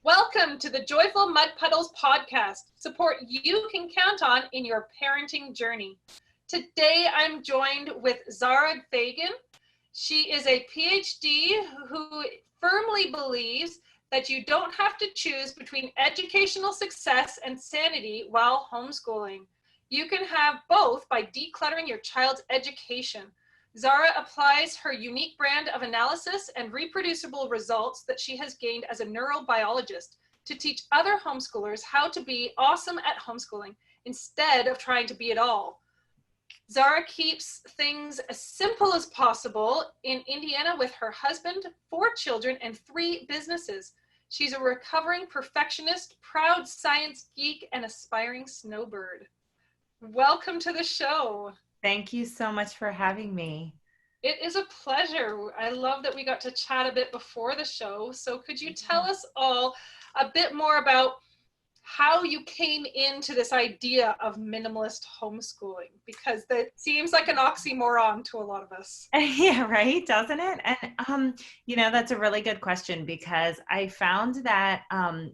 Welcome to the Joyful Mud Puddles podcast, support you can count on in your parenting journey. Today I'm joined with Zara Fagen. She is a PhD who firmly believes that you don't have to choose between educational success and sanity while homeschooling. You can have both by decluttering your child's education. Zara applies her unique brand of analysis and reproducible results that she has gained as a neurobiologist to teach other homeschoolers how to be awesome at homeschooling instead of trying to be it all. Zara keeps things as simple as possible in Indiana with her husband, 4 children, and 3 businesses. She's a recovering perfectionist, proud science geek, and aspiring snowbird. Welcome to the show. Thank you so much for having me. It is a pleasure. I love that we got to chat a bit before the show. So could you tell us all a bit more about how you came into this idea of minimalist homeschooling? Because that seems like an oxymoron to a lot of us. Yeah, right, doesn't it? And that's a really good question, because I found that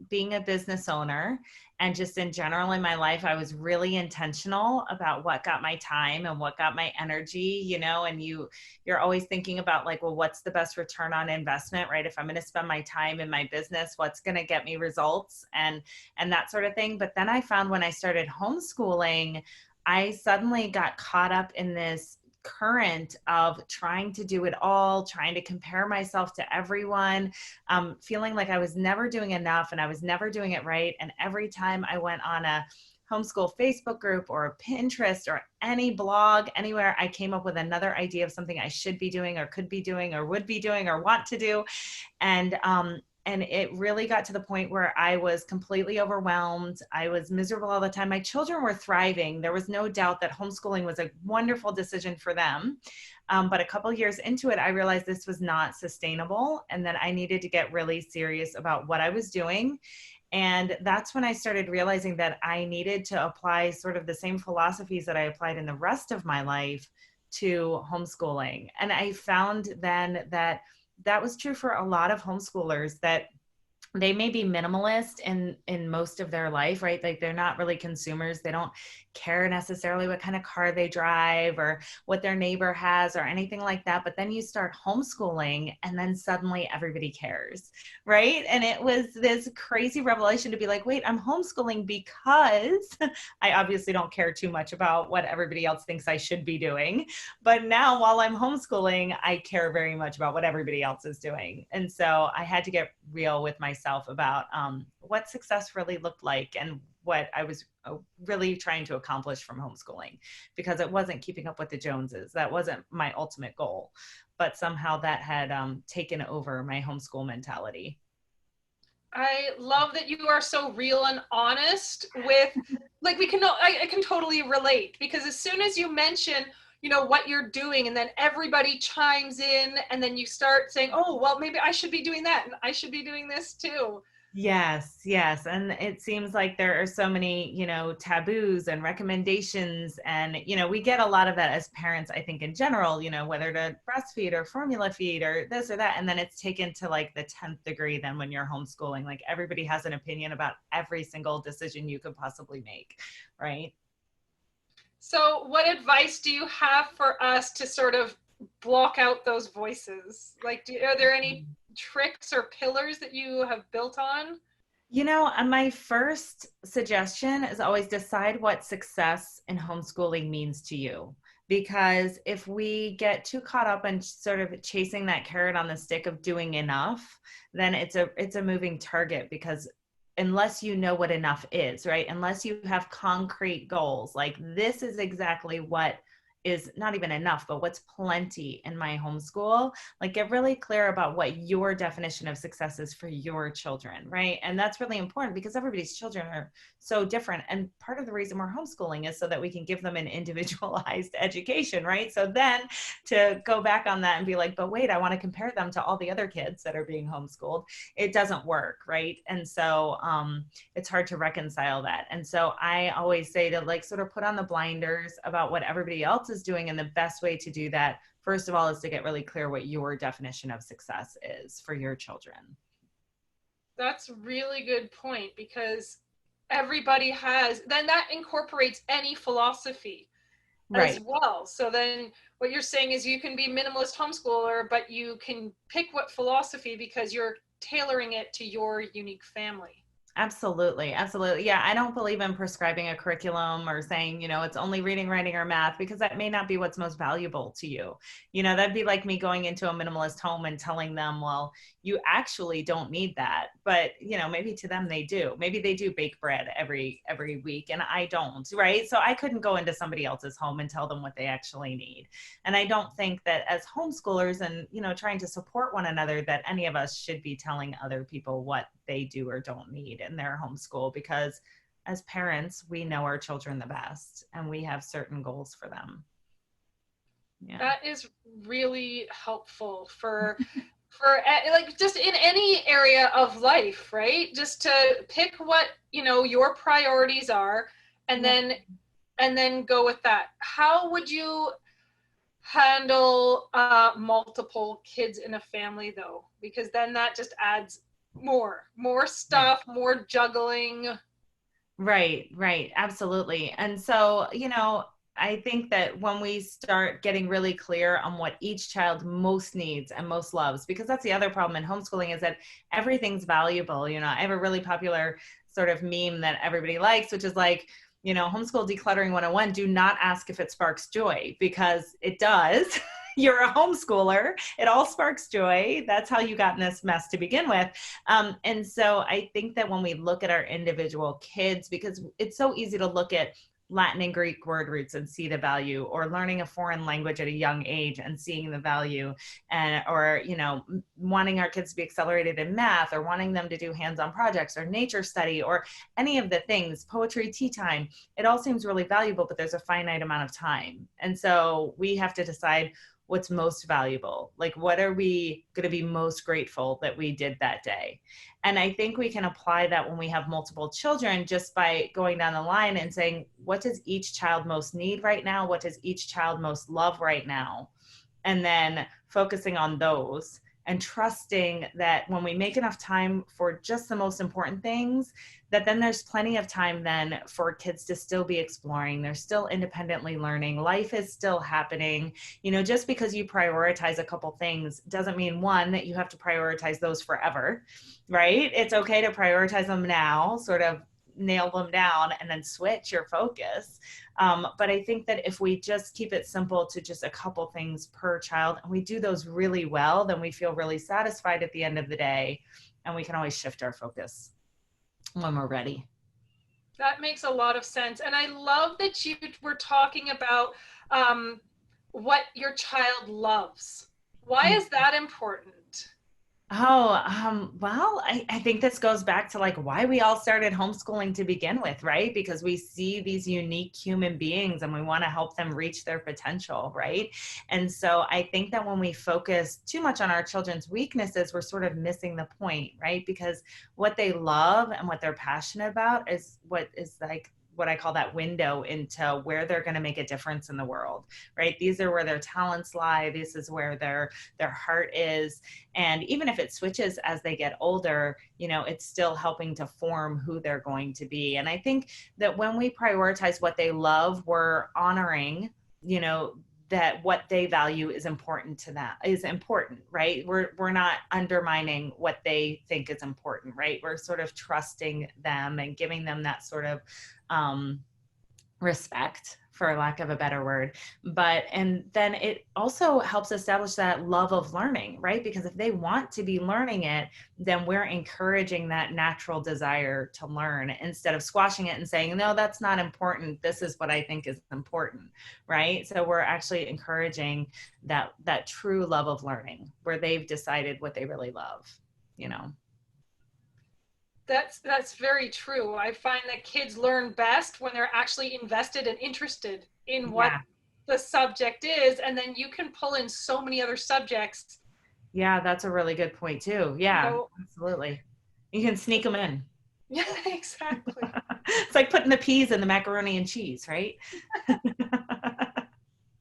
being a business owner and just in general in my life, I was really intentional about what got my time and what got my energy, and you're always thinking about like, well, what's the best return on investment, right? If I'm going to spend my time in my business, what's going to get me results and that sort of thing. But then I found when I started homeschooling, I suddenly got caught up in this current of trying to do it all, trying to compare myself to everyone, feeling like I was never doing enough and I was never doing it right. And every time I went on a homeschool Facebook group or a Pinterest or any blog anywhere, I came up with another idea of something I should be doing or could be doing or would be doing or want to do. And it really got to the point where I was completely overwhelmed. I was miserable all the time. My children were thriving. There was no doubt that homeschooling was a wonderful decision for them. But a couple of years into it, I realized this was not sustainable and that I needed to get really serious about what I was doing. And that's when I started realizing that I needed to apply sort of the same philosophies that I applied in the rest of my life to homeschooling. And I found then that was true for a lot of homeschoolers, that they may be minimalist in most of their life, right? Like they're not really consumers. They don't care necessarily what kind of car they drive or what their neighbor has or anything like that. But then you start homeschooling and then suddenly everybody cares, right? And it was this crazy revelation to be like, wait, I'm homeschooling because I obviously don't care too much about what everybody else thinks I should be doing. But now while I'm homeschooling, I care very much about what everybody else is doing. And so I had to get real with myself about what success really looked like and what I was really trying to accomplish from homeschooling, because it wasn't keeping up with the Joneses. That wasn't my ultimate goal, but somehow that had taken over my homeschool mentality. I love that you are so real and honest with, like, I can totally relate, because as soon as you mention, what you're doing, and then everybody chimes in, and then you start saying, oh, well, maybe I should be doing that, and I should be doing this too. Yes, yes. And it seems like there are so many, taboos and recommendations. And, we get a lot of that as parents, I think, in general, whether to breastfeed or formula feed or this or that. And then it's taken to like the 10th degree then when you're homeschooling. Like everybody has an opinion about every single decision you could possibly make, right? So what advice do you have for us to sort of block out those voices? Like, are there any tricks or pillars that you have built on? My first suggestion is always decide what success in homeschooling means to you. Because if we get too caught up in sort of chasing that carrot on the stick of doing enough, then it's a moving target, because unless you know what enough is, right? Unless you have concrete goals, like this is exactly what is not even enough, but what's plenty in my homeschool, like get really clear about what your definition of success is for your children, right? And that's really important because everybody's children are so different. And part of the reason we're homeschooling is so that we can give them an individualized education, right? So then to go back on that and be like, but wait, I want to compare them to all the other kids that are being homeschooled, it doesn't work, right? And so it's hard to reconcile that. And so I always say to like sort of put on the blinders about what everybody else is doing. And the best way to do that, first of all, is to get really clear what your definition of success is for your children. That's really good point, because everybody has, then that incorporates any philosophy as Right. well. So then what you're saying is you can be minimalist homeschooler, but you can pick what philosophy because you're tailoring it to your unique family. Absolutely. Absolutely. Yeah. I don't believe in prescribing a curriculum or saying, it's only reading, writing, or math, because that may not be what's most valuable to you. That'd be like me going into a minimalist home and telling them, well, you actually don't need that. But, maybe to them they do. Maybe they do bake bread every week and I don't, right? So I couldn't go into somebody else's home and tell them what they actually need. And I don't think that as homeschoolers and, trying to support one another, that any of us should be telling other people what they do or don't need in their homeschool, because as parents, we know our children the best and we have certain goals for them. Yeah. That is really helpful for like just in any area of life, right? Just to pick what, your priorities are, and Yeah. then go with that. How would you handle multiple kids in a family though? Because then that just adds more Right. stuff, more juggling. Right, right, absolutely. And so, I think that when we start getting really clear on what each child most needs and most loves, because that's the other problem in homeschooling, is that everything's valuable. I have a really popular sort of meme that everybody likes, which is like, homeschool decluttering 101, do not ask if it sparks joy, because it does. You're a homeschooler. It all sparks joy. That's how you got in this mess to begin with. And so I think that when we look at our individual kids, because it's so easy to look at Latin and Greek word roots and see the value, or learning a foreign language at a young age and seeing the value, and or wanting our kids to be accelerated in math, or wanting them to do hands-on projects or nature study or any of the things, poetry, tea time. It all seems really valuable, but there's a finite amount of time. And so we have to decide what's most valuable. Like, what are we going to be most grateful that we did that day? And I think we can apply that when we have multiple children, just by going down the line and saying, what does each child most need right now? What does each child most love right now? And then focusing on those and trusting that when we make enough time for just the most important things, that then there's plenty of time then for kids to still be exploring. They're still independently learning. Life is still happening. Just because you prioritize a couple things doesn't mean, one, that you have to prioritize those forever, right? It's okay to prioritize them now, sort of nail them down, and then switch your focus. But I think that if we just keep it simple to just a couple things per child, and we do those really well, then we feel really satisfied at the end of the day, and we can always shift our focus when we're ready. That makes a lot of sense. And I love that you were talking about what your child loves. Why is that important? Oh, well, I think this goes back to like why we all started homeschooling to begin with, right? Because we see these unique human beings and we want to help them reach their potential, right? And so I think that when we focus too much on our children's weaknesses, we're sort of missing the point, right? Because what they love and what they're passionate about is what is like what I call that window into where they're going to make a difference in the world, right? These are where their talents lie. This is where their heart is. And even if it switches as they get older, it's still helping to form who they're going to be. And I think that when we prioritize what they love, we're honoring, that what they value is important to them, is important, right? We're not undermining what they think is important, right? We're sort of trusting them and giving them that sort of respect, for lack of a better word. And then it also helps establish that love of learning, right? Because if they want to be learning it, then we're encouraging that natural desire to learn instead of squashing it and saying, no, that's not important. This is what I think is important, right? So we're actually encouraging that true love of learning where they've decided what they really love, That's very true. I find that kids learn best when they're actually invested and interested in what Yeah. the subject is, and then you can pull in so many other subjects. Yeah, that's a really good point too. Yeah, So, absolutely. You can sneak them in. yeah, exactly. It's like putting the peas in the macaroni and cheese, right?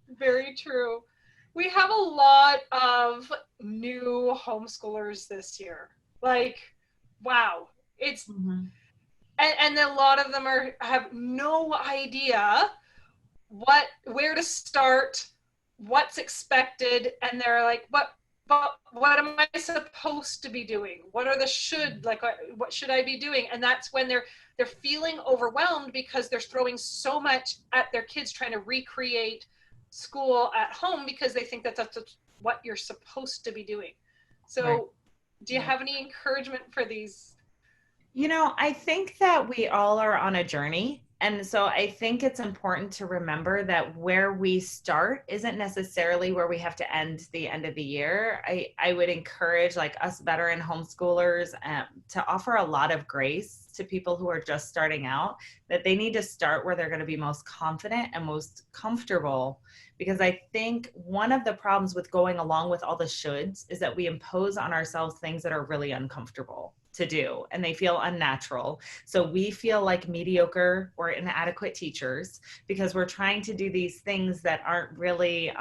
Very true. We have a lot of new homeschoolers this year. Like, wow. It's, Mm-hmm. and a lot of them have no idea where to start, what's expected, and they're like, what am I supposed to be doing? What are the should, like, what should I be doing? And that's when they're feeling overwhelmed because they're throwing so much at their kids, trying to recreate school at home because they think that's what you're supposed to be doing. So Right. do you have any encouragement for these? I think that we all are on a journey. And so I think it's important to remember that where we start isn't necessarily where we have to end the end of the year. I would encourage like us veteran homeschoolers to offer a lot of grace to people who are just starting out, that they need to start where they're going to be most confident and most comfortable. Because I think one of the problems with going along with all the shoulds is that we impose on ourselves things that are really uncomfortable to do and they feel unnatural. So we feel like mediocre or inadequate teachers because we're trying to do these things that aren't really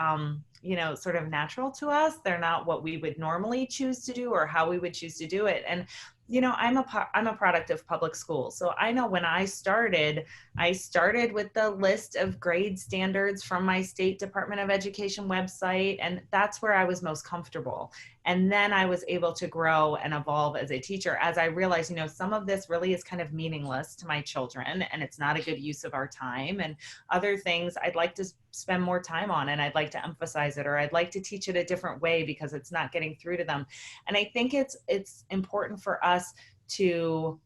sort of natural to us. They're not what we would normally choose to do or how we would choose to do it. And I'm a product of public school. So I know when I started with the list of grade standards from my state Department of Education website, and that's where I was most comfortable. And then I was able to grow and evolve as a teacher as I realized, some of this really is kind of meaningless to my children and it's not a good use of our time. And other things I'd like to spend more time on and I'd like to emphasize it, or I'd like to teach it a different way because it's not getting through to them. And I think it's important for us to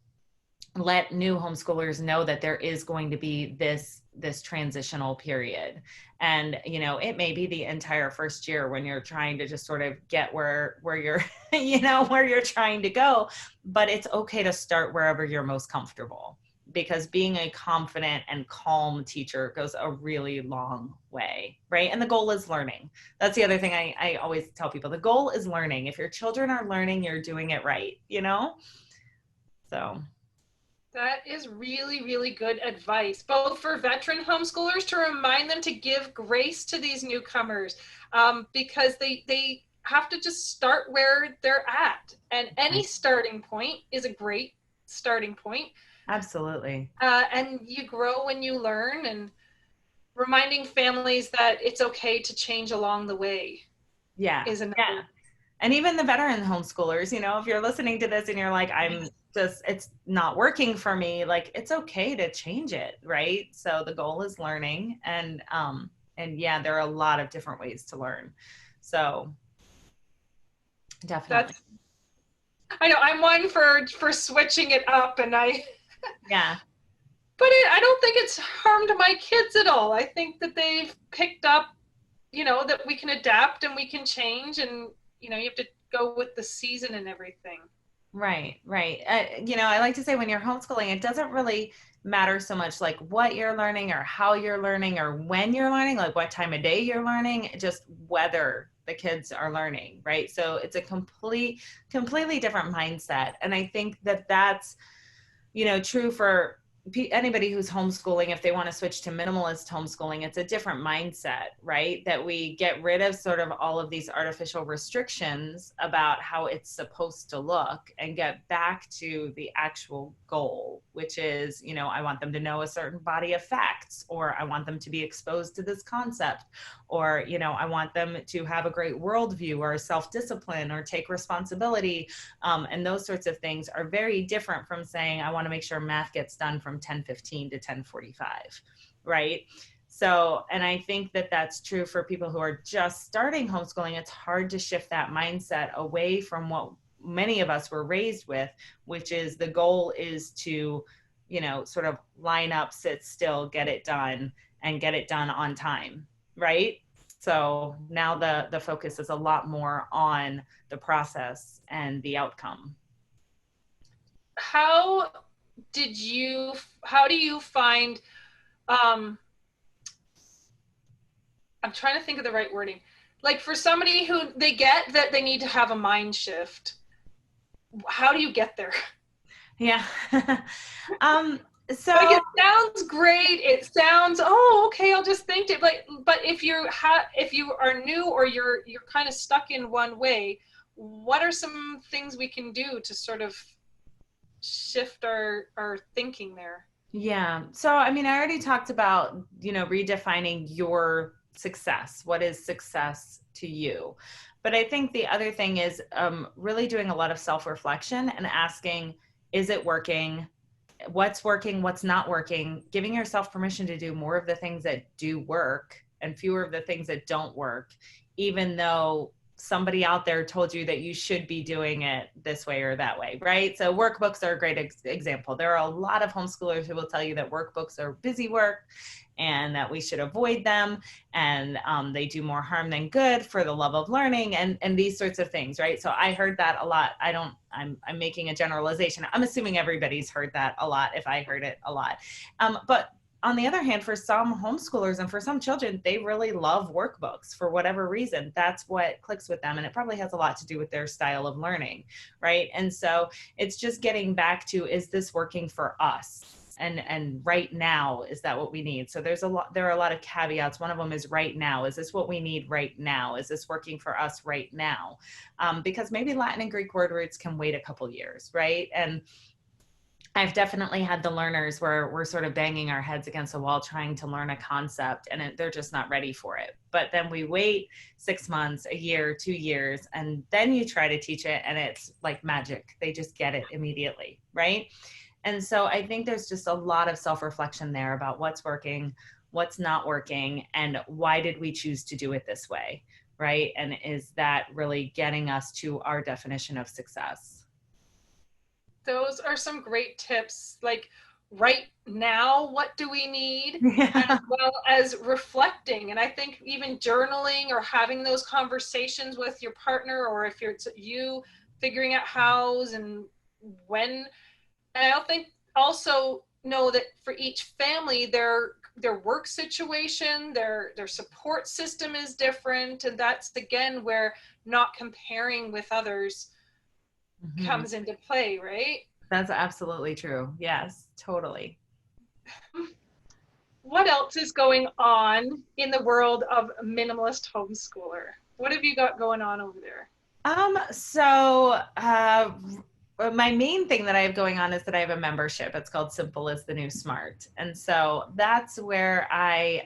let new homeschoolers know that there is going to be this transitional period. And it may be the entire first year when you're trying to just sort of get where you're where you're trying to go, but it's okay to start wherever you're most comfortable, because being a confident and calm teacher goes a really long way, right? And the goal is learning. That's the other thing I always tell people. The goal is learning. If your children are learning, you're doing it right, So That is really, really good advice, both for veteran homeschoolers to remind them to give grace to these newcomers, because they have to just start where they're at. And any starting point is a great starting point. Absolutely. And you grow when you learn, and reminding families that it's okay to change along the way. Yeah. Is another. Yeah. And even the veteran homeschoolers, if you're listening to this and you're like, it's not working for me, like, it's okay to change it, right? So the goal is learning, and yeah, there are a lot of different ways to learn. So definitely. I know I'm one for switching it up, and yeah. But I don't think it's harmed my kids at all. I think that they've picked up, that we can adapt and we can change, and you have to go with the season and everything. Right. I like to say when you're homeschooling, it doesn't really matter so much like what you're learning or how you're learning or when you're learning, like what time of day you're learning, just whether the kids are learning, right? So it's a completely different mindset. And I think that that's, true for anybody who's homeschooling. If they want to switch to minimalist homeschooling, it's a different mindset, right? That we get rid of sort of all of these artificial restrictions about how it's supposed to look and get back to the actual goal, which is, I want them to know a certain body of facts, or I want them to be exposed to this concept, or, I want them to have a great worldview or self-discipline or take responsibility. And those sorts of things are very different from saying, I want to make sure math gets done from 10:15 to 10:45, right? So, and I think that that's true for people who are just starting homeschooling. It's hard to shift that mindset away from what many of us were raised with, which is the goal is to, sort of line up, sit still, get it done, and get it done on time, right? So now the focus is a lot more on the process and the outcome. How do you find, I'm trying to think of the right wording, like for somebody who they get that they need to have a mind shift, how do you get there? Yeah. So like, it sounds great. It sounds, okay, I'll just think it. But if you are new, or you're kind of stuck in one way, what are some things we can do to sort of shift our thinking there? Yeah. So, I mean, I already talked about, redefining your success. What is success to you? But I think the other thing is really doing a lot of self-reflection and asking, is it working? Working, what's not working? Giving yourself permission to do more of the things that do work and fewer of the things that don't work, even though somebody out there told you that you should be doing it this way or that way, right? So workbooks are a great example. There are a lot of homeschoolers who will tell you that workbooks are busy work and that we should avoid them, and they do more harm than good for the love of learning, and these sorts of things, right? So I heard that a lot. I'm making a generalization. I'm assuming everybody's heard that a lot if I heard it a lot. But on the other hand, for some homeschoolers and for some children, they really love workbooks for whatever reason. That's what clicks with them. And it probably has a lot to do with their style of learning, right? And so it's just getting back to, is this working for us? And right now, is that what we need? So there are a lot of caveats. One of them is right now. Is this what we need right now? Is this working for us right now? Because maybe Latin and Greek word roots can wait a couple years, right? And I've definitely had the learners where we're sort of banging our heads against the wall trying to learn a concept, and they're just not ready for it. But then we wait 6 months, a year, 2 years, and then you try to teach it and it's like magic. They just get it immediately, right? And so I think there's just a lot of self-reflection there about what's working, what's not working, and why did we choose to do it this way, right? And is that really getting us to our definition of success? Those are some great tips. Like right now, what do we need? Yeah. As well as reflecting. And I think even journaling or having those conversations with your partner, or if it's you figuring out hows and when. And I think also know that for each family, their work situation, their support system is different. And that's again where not comparing with others comes into play, right? That's absolutely true. Yes, totally. What else is going on in the world of minimalist homeschooler? What have you got going on over there? My main thing that I have going on is that I have a membership. It's called Simple is the New Smart. And so that's where I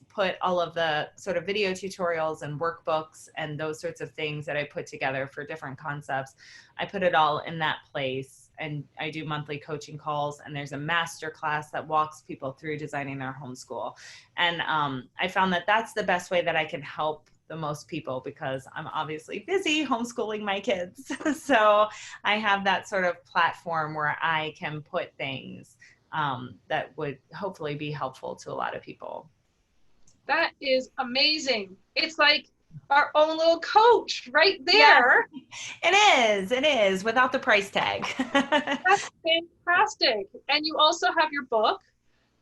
put all of the sort of video tutorials and workbooks and those sorts of things that I put together for different concepts. I put it all in that place, and I do monthly coaching calls, and there's a master class that walks people through designing their homeschool. And I found that that's the best way that I can help the most people, because I'm obviously busy homeschooling my kids. So I have that sort of platform where I can put things that would hopefully be helpful to a lot of people. That is amazing. It's like our own little coach right there. Yeah, it is without the price tag. That's fantastic. And you also have your book.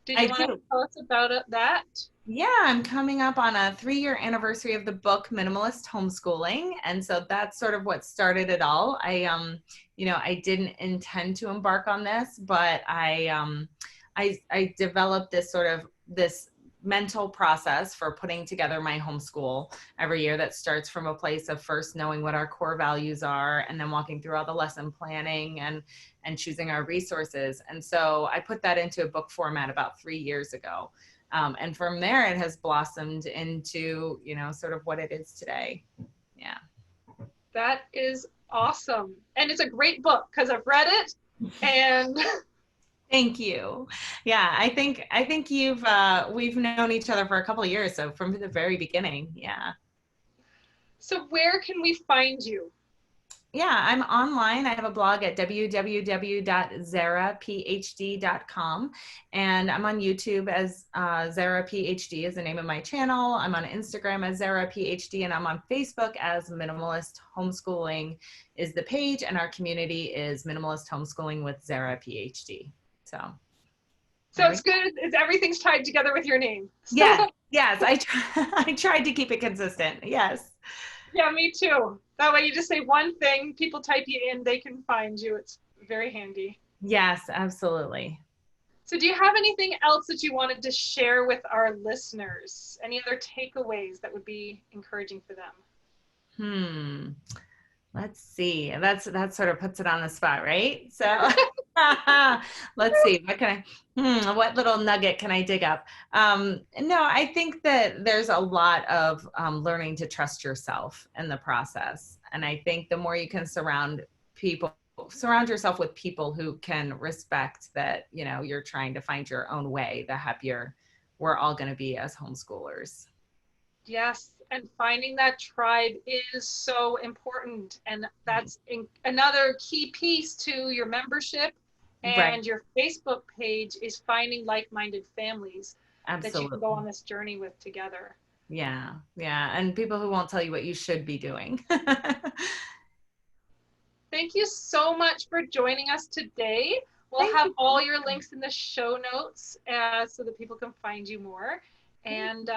Did you want to tell us about that? Yeah, I'm coming up on a 3-year anniversary of the book Minimalist Homeschooling. And so that's sort of what started it all. I didn't intend to embark on this, but I developed this mental process for putting together my homeschool every year that starts from a place of first knowing what our core values are, and then walking through all the lesson planning and choosing our resources. And so I put that into a book format about 3 years ago. And from there, it has blossomed into, sort of what it is today. Yeah. That is awesome. And it's a great book because I've read it. And thank you. Yeah, I think we've known each other for a couple of years. So from the very beginning. Yeah. So where can we find you? Yeah, I'm online. I have a blog at www.zaraphd.com, and I'm on YouTube as Zara PhD is the name of my channel. I'm on Instagram as Zara PhD, and I'm on Facebook as Minimalist Homeschooling is the page, and our community is Minimalist Homeschooling with Zara PhD. So it's good. Everything's tied together with your name. Yes, I tried to keep it consistent. Yes. Yeah, me too. That way you just say one thing, people type you in, they can find you. It's very handy. Yes, absolutely. So do you have anything else that you wanted to share with our listeners? Any other takeaways that would be encouraging for them? Let's see. That sort of puts it on the spot, right? So Let's see. What little nugget can I dig up? No, I think that there's a lot of learning to trust yourself in the process. And I think the more you can surround yourself with people who can respect that, you're trying to find your own way, the happier we're all going to be as homeschoolers. Yes, and finding that tribe is so important. And that's another key piece to your membership Right. and your Facebook page is finding like-minded families that you can go Absolutely. on this journey with together. Yeah. Yeah. And people who won't tell you what you should be doing. Thank you so much for joining us today. We'll Thank have you. all your links in the show notes so that people can find you more. And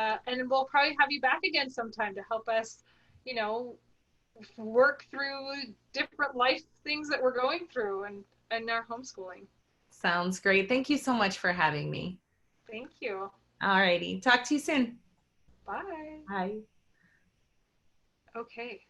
we'll probably have you back again sometime to help us, you know, work through different life things that we're going through and our homeschooling. Sounds great. Thank you so much for having me. Thank you. All righty. Talk to you soon. Bye. Bye. Okay.